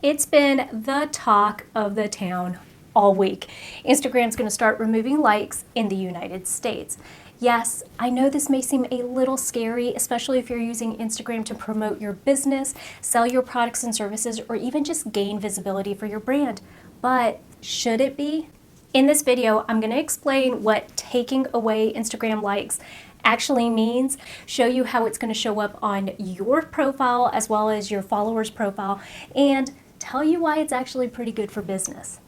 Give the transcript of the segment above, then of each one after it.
It's been the talk of the town all week. Instagram's going to start removing likes in the United States. Yes, I know this may seem a little scary, especially if you're using Instagram to promote your business, sell your products and services, or even just gain visibility for your brand. But should it be? In this video, I'm going to explain what taking away Instagram likes actually means, show you how it's going to show up on your profile as well as your followers' profile, and tell you why it's actually pretty good for business.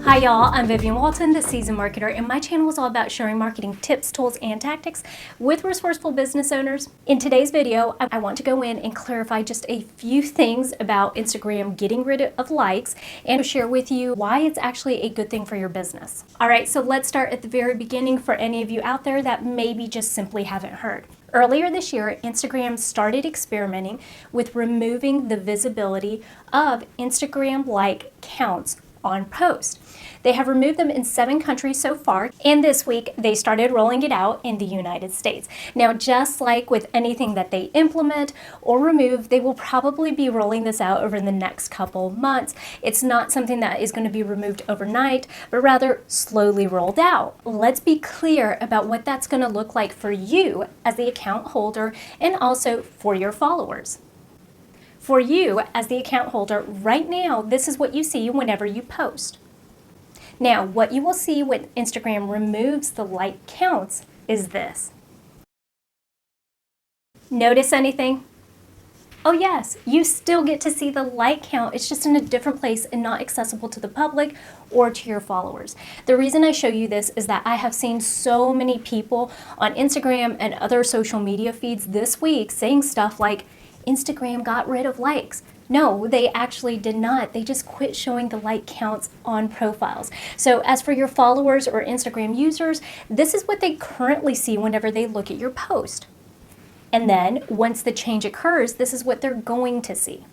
Hi y'all, I'm Vivian Walton, the Seasoned Marketer, and my channel is all about sharing marketing tips, tools, and tactics with resourceful business owners. In today's video, I want to go in and clarify just a few things about Instagram getting rid of likes and share with you why it's actually a good thing for your business. All right, so let's start at the very beginning for any of you out there that maybe just simply haven't heard. Earlier this year, Instagram started experimenting with removing the visibility of Instagram-like counts on posts. They have removed them in 7 countries so far, and this week they started rolling it out in the United States. Now, just like with anything that they implement or remove, they will probably be rolling this out over the next couple months. It's not something that is going to be removed overnight, but rather slowly rolled out. Let's be clear about what that's going to look like for you as the account holder and also for your followers. For you as the account holder, right now, this is what you see whenever you post. Now, what you will see when Instagram removes the like counts is this. Notice anything? Oh yes, you still get to see the like count. It's just in a different place and not accessible to the public or to your followers. The reason I show you this is that I have seen so many people on Instagram and other social media feeds this week saying stuff like, Instagram got rid of likes. No, they actually did not. They just quit showing the like counts on profiles. So as for your followers or Instagram users, this is what they currently see whenever they look at your post. And then once the change occurs, this is what they're going to see.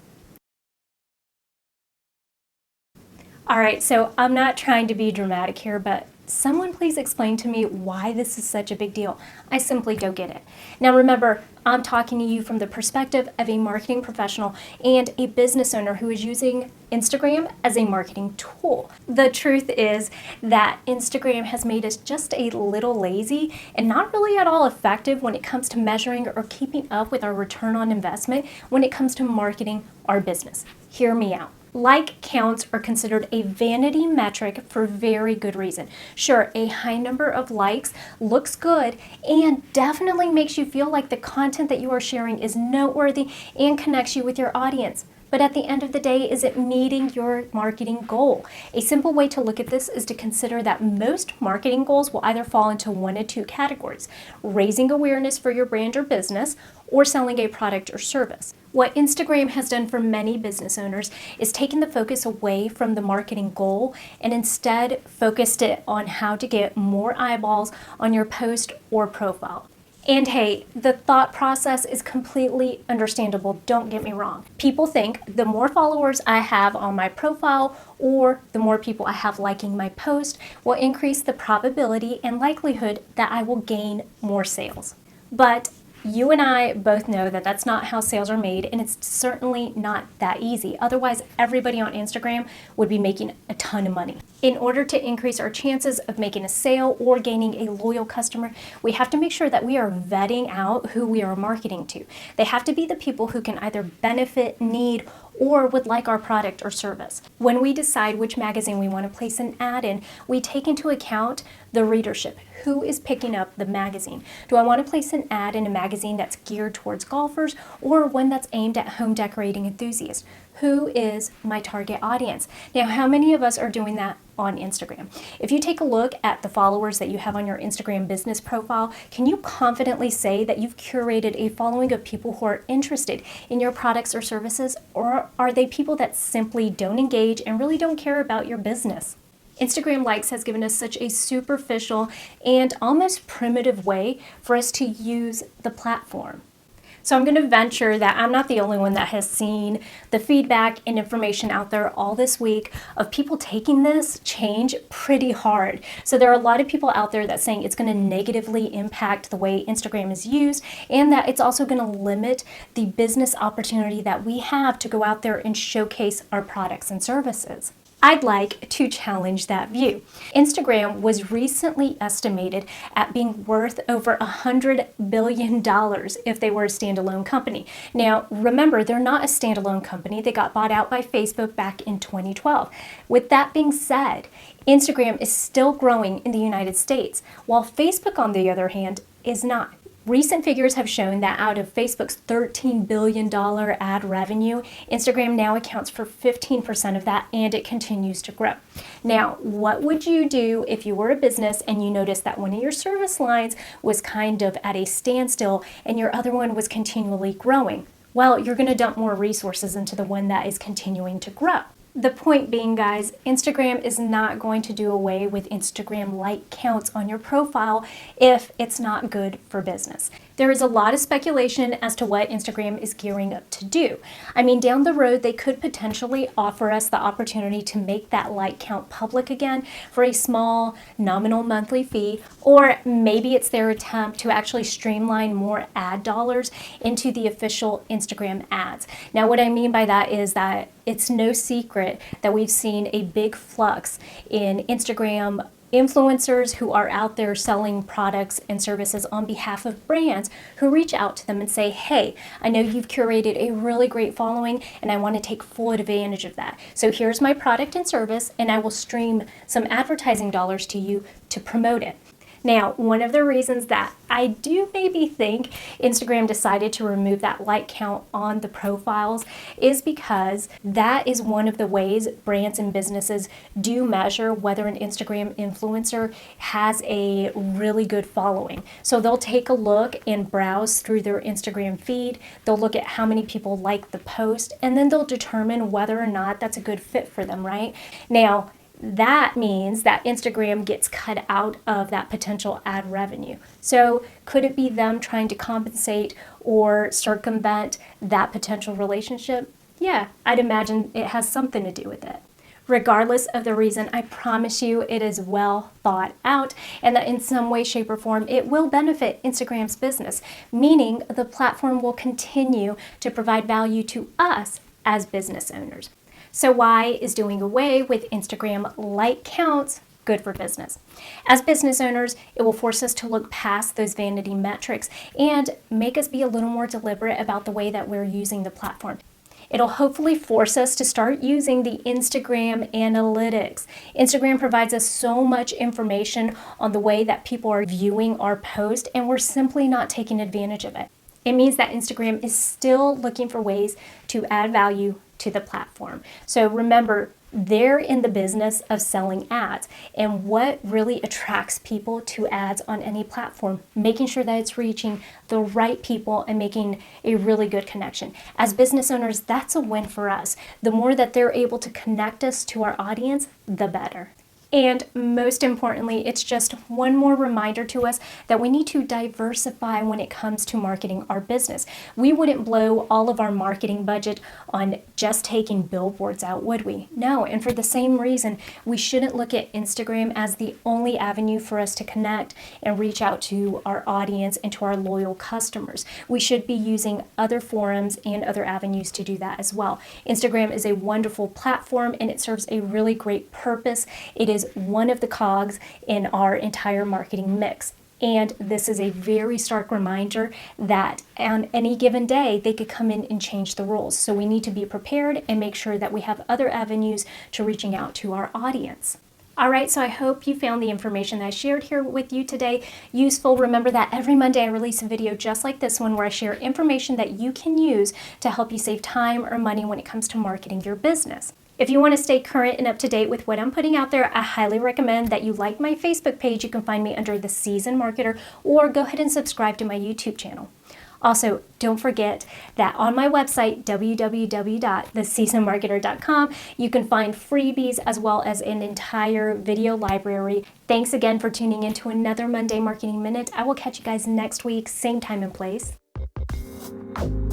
All right, so I'm not trying to be dramatic here, but someone please explain to me why this is such a big deal. I simply don't get it. Now remember, I'm talking to you from the perspective of a marketing professional and a business owner who is using Instagram as a marketing tool. The truth is that Instagram has made us just a little lazy and not really at all effective when it comes to measuring or keeping up with our return on investment when it comes to marketing our business. Hear me out. Like counts are considered a vanity metric for very good reason. Sure, a high number of likes looks good and definitely makes you feel like the content that you are sharing is noteworthy and connects you with your audience. But at the end of the day, is it meeting your marketing goal? A simple way to look at this is to consider that most marketing goals will either fall into one of 2 categories: raising awareness for your brand or business, or selling a product or service. What Instagram has done for many business owners is taken the focus away from the marketing goal and instead focused it on how to get more eyeballs on your post or profile. And hey, the thought process is completely understandable, don't get me wrong. People think the more followers I have on my profile or the more people I have liking my post will increase the probability and likelihood that I will gain more sales. But you and I both know that that's not how sales are made, and it's certainly not that easy. Otherwise, everybody on Instagram would be making a ton of money. In order to increase our chances of making a sale or gaining a loyal customer, we have to make sure that we are vetting out who we are marketing to. They have to be the people who can either benefit, need, or would like our product or service. When we decide which magazine we want to place an ad in, we take into account the readership. Who is picking up the magazine? Do I want to place an ad in a magazine that's geared towards golfers or one that's aimed at home decorating enthusiasts? Who is my target audience? Now, how many of us are doing that on Instagram? If you take a look at the followers that you have on your Instagram business profile, can you confidently say that you've curated a following of people who are interested in your products or services, or are they people that simply don't engage and really don't care about your business? Instagram likes has given us such a superficial and almost primitive way for us to use the platform. So I'm going to venture that I'm not the only one that has seen the feedback and information out there all this week of people taking this change pretty hard. So there are a lot of people out there that's saying it's going to negatively impact the way Instagram is used, and that it's also going to limit the business opportunity that we have to go out there and showcase our products and services. I'd like to challenge that view. Instagram was recently estimated at being worth over $100 billion if they were a standalone company. Now, remember, they're not a standalone company. They got bought out by Facebook back in 2012. With that being said, Instagram is still growing in the United States, while Facebook, on the other hand, is not. Recent figures have shown that out of Facebook's $13 billion ad revenue, Instagram now accounts for 15% of that, and it continues to grow. Now, what would you do if you were a business and you noticed that one of your service lines was kind of at a standstill and your other one was continually growing? Well, you're going to dump more resources into the one that is continuing to grow. The point being, guys, Instagram is not going to do away with Instagram like counts on your profile if it's not good for business. There is a lot of speculation as to what Instagram is gearing up to do. I mean, down the road, they could potentially offer us the opportunity to make that like count public again for a small nominal monthly fee, or maybe it's their attempt to actually streamline more ad dollars into the official Instagram ads. Now, what I mean by that is that it's no secret that we've seen a big flux in Instagram influencers who are out there selling products and services on behalf of brands who reach out to them and say, hey, I know you've curated a really great following and I want to take full advantage of that. So here's my product and service, and I will stream some advertising dollars to you to promote it. Now, one of the reasons that I do maybe think Instagram decided to remove that like count on the profiles is because that is one of the ways brands and businesses do measure whether an Instagram influencer has a really good following. So they'll take a look and browse through their Instagram feed. They'll look at how many people like the post, and then they'll determine whether or not that's a good fit for them, right? Now, that means that Instagram gets cut out of that potential ad revenue. So could it be them trying to compensate or circumvent that potential relationship? Yeah, I'd imagine it has something to do with it. Regardless of the reason, I promise you it is well thought out, and that in some way, shape, or form, it will benefit Instagram's business, meaning the platform will continue to provide value to us as business owners. So why is doing away with Instagram like counts good for business? As business owners, it will force us to look past those vanity metrics and make us be a little more deliberate about the way that we're using the platform. It'll hopefully force us to start using the Instagram analytics. Instagram provides us so much information on the way that people are viewing our post, and we're simply not taking advantage of it. It means that Instagram is still looking for ways to add value to the platform. So remember, they're in the business of selling ads, and what really attracts people to ads on any platform, making sure that it's reaching the right people and making a really good connection. As business owners, that's a win for us. The more that they're able to connect us to our audience, the better. And most importantly, it's just one more reminder to us that we need to diversify when it comes to marketing our business. We wouldn't blow all of our marketing budget on just taking billboards out, would we? No, and for the same reason, we shouldn't look at Instagram as the only avenue for us to connect and reach out to our audience and to our loyal customers. We should be using other forums and other avenues to do that as well. Instagram is a wonderful platform, and it serves a really great purpose. It is one of the cogs in our entire marketing mix. And this is a very stark reminder that on any given day, they could come in and change the rules. So we need to be prepared and make sure that we have other avenues to reaching out to our audience. All right, so I hope you found the information that I shared here with you today useful. Remember that every Monday I release a video just like this one where I share information that you can use to help you save time or money when it comes to marketing your business. If you want to stay current and up to date with what I'm putting out there, I highly recommend that you like my Facebook page. You can find me under The Seasoned Marketer, or go ahead and subscribe to my YouTube channel. Also, don't forget that on my website, www.theseasonedmarketer.com, you can find freebies as well as an entire video library. Thanks again for tuning in to another Monday Marketing Minute. I will catch you guys next week, same time and place. you.